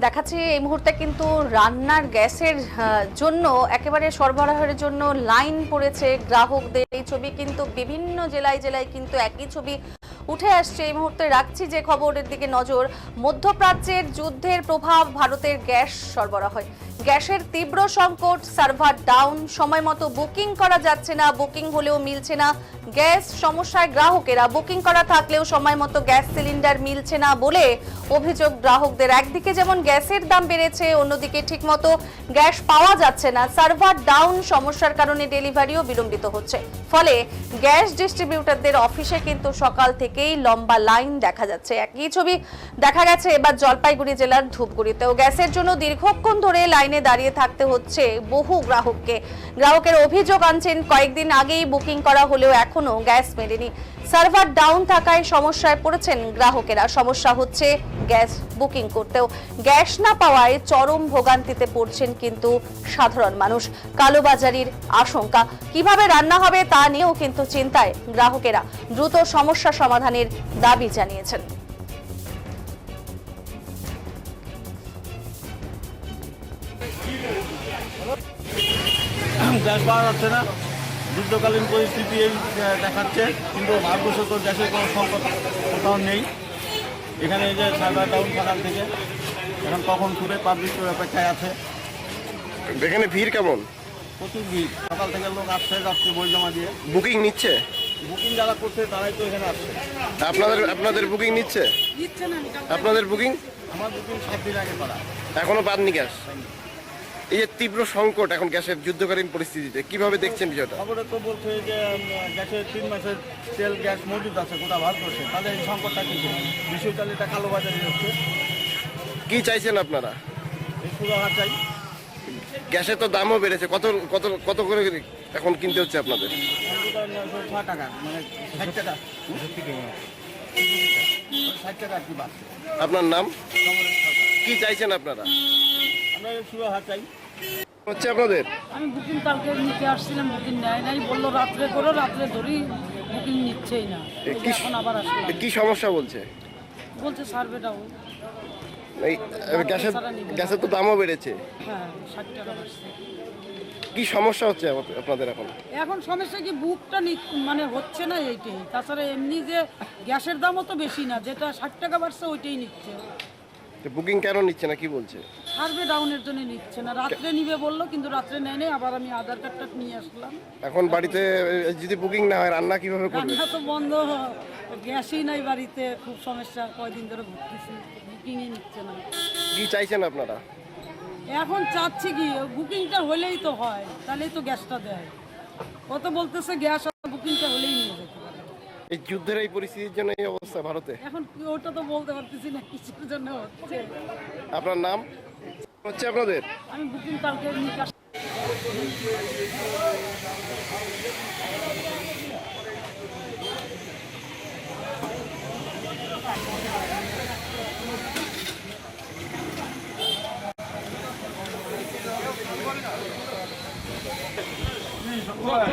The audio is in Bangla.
দেখাচ্ছি এই মুহূর্তে কিন্তু রান্নার গ্যাসের জন্য একেবারে সরবরাহের জন্য লাইন পড়েছে গ্রাহকদের। এই ছবি কিন্তু বিভিন্ন জেলায় জেলায় কিন্তু একই ছবি উঠে আসছে। এই মুহূর্তে রাখছি যে খবরের দিকে নজর, মধ্যপ্রাচ্যের যুদ্ধের প্রভাব ভারতের গ্যাস সরবরাহে। গ্যাসের তীব্র সংকট, সার্ভার ডাউন, সময় মতো বুকিং করা যাচ্ছে না, বুকিং হলেও মিলছে না গ্যাস। সমস্যায় গ্রাহকেরা, বুকিং করা থাকলেও সময় মতো গ্যাস সিলিন্ডার মিলছে না বলে অভিযোগ গ্রাহকদের। একদিকে যেমন গ্যাসের দাম বেড়েছে, অন্যদিকে ঠিকমতো গ্যাস পাওয়া যাচ্ছে না। সার্ভার ডাউন, সমস্যার কারণে ডেলিভারিও বিলম্বিত হচ্ছে। ফলে গ্যাস ডিস্ট্রিবিউটরদের অফিসে কিন্তু সকাল থেকেই লম্বা লাইন দেখা যাচ্ছে। একই ছবি দেখা গেছে এবার জলপাইগুড়ি জেলার ধূপগুড়িতেও। গ্যাসের জন্য দীর্ঘক্ষণ ধরে লাইনে দাঁড়িয়ে থাকতে হচ্ছে বহু গ্রাহককে। গ্রাহকের অভিযোগ আনছেন কয়েকদিন আগেই বুকিং করা হলেও এখনো গ্যাস মেলেনি। সার্ভার ডাউন থাকায় সমস্যায় পড়েছেন গ্রাহকেরা। সমস্যা হচ্ছে গ্যাস বুকিং করতেও। গ্যাস না পাওয়ায় চরম ভোগান্তিতে পড়ছেন কিন্তু সাধারণ মানুষ। কালোবাজারির আশঙ্কা, কিভাবে রান্না হবে তা নিয়েও কিন্তু চিন্তায় গ্রাহকেরা। দ্রুত সমস্যা সমাধানের দাবি জানিয়েছেন। গ্যাস পাওয়া যাচ্ছে না, যুদ্ধকালীন পরিস্থিতি দেখাচ্ছে, কিন্তু ভারতবর্ষে তো গ্যাসের কোনো সংকট কোথাও নেই। এখানে এই যে সার্ভার ডাউন সকাল থেকে, এখন কখন ছুটে পাবলিক অপেক্ষায় আছে। এখানে ভিড় কেমন? প্রচুর ভিড়, সকাল থেকে লোক আসছে যাচ্ছে বই জমা দিয়ে। বুকিং নিচ্ছে? বুকিং যারা করছে তারাই তো এখানে আসছে। আপনাদের বুকিং নিচ্ছে? আপনাদের বুকিং? আমার বুকিং 7 দিন আগে করা, এখনো পাননি গ্যাস? এই যে তীব্র সংকট এখন গ্যাসের যুদ্ধকালীন পরিস্থিতিতে, কিভাবে দেখছেন বিষয়টা? খবরে তো বলছে যে গ্যাসের 3 মাসের তেল গ্যাস মজুদ আছে গোটা ভারতবর্ষে। তাহলে এই সংকটটা কিন্তু বিষয়টা এটা কালোবাজারি হচ্ছে। কি চাইছেন আপনারা? এই সুরাহা চাই। গ্যাসের তো দামও বেড়েছে, কত কত কত করে এখন কিনতে হচ্ছে আপনাদের? 6 টাকা, মানে 60 টাকা, 60 টাকা আর কি বাড়ছে। আপনার নাম? কি চাইছেন আপনারা? আমরা সুরাহা চাই। হচ্ছে আপনাদের? আমি বুকিং কালকে নিতে আসছিলাম, বুকিং নেয় নাই, বললো রাত্রে করো, রাত্রে ধরি, বুকিং নিচ্ছেই না। এখন আবার আসলাম, কি সমস্যা বলছে? বলছে সার্ভে ডাউন। এই গ্যাসের তো দামও বেড়েছে। হ্যাঁ, 60 টাকা বাড়ছে। কি সমস্যা হচ্ছে আপনাদের এখন? এখন সমস্যা কি, বুকটা মানে হচ্ছে না এইটাই। তাছাড়া এমনি যে গ্যাসের দামও তো বেশি না, যেটা 60 টাকা বাড়ছে ওইটাই নিচ্ছে। বুকিং কেন নিচ্ছে না, কি বলছে? সার্ভে ডাউনের জন্য নিচ্ছে না, রাত্রে নিবে বললো, কিন্তু রাত্রে নেয় নাই। আবার আমি আধার কার্ডটা নিয়ে আসলাম। এখন বাড়িতে যদি বুকিং না হয় রান্না কিভাবে করবে? রান্না তো বন্ধ, গ্যাসই নাই বাড়িতে, খুব সমস্যা। কয়দিন ধরে ঘুরতেছি, বুকিংই নিচ্ছে না। কি চাইছেন আপনারা? এখন চাচ্ছি কি, বুকিংটা হলেই তো হয়, তাহলেই তো গ্যাসটা দেয়। কত বলতেছে গ্যাস বুকিংটা হলেই নিয়ে যেতে পারে। এই যুদ্ধের এই পরিস্থিতির জন্য এই অবস্থা ভারতে? এখন ওটা তো বলতে পারতেছি না কিছুর জন্য হচ্ছে। আপনার নাম? হচ্ছে আপনাদের? আমি বুকিং কালকে নিয়ে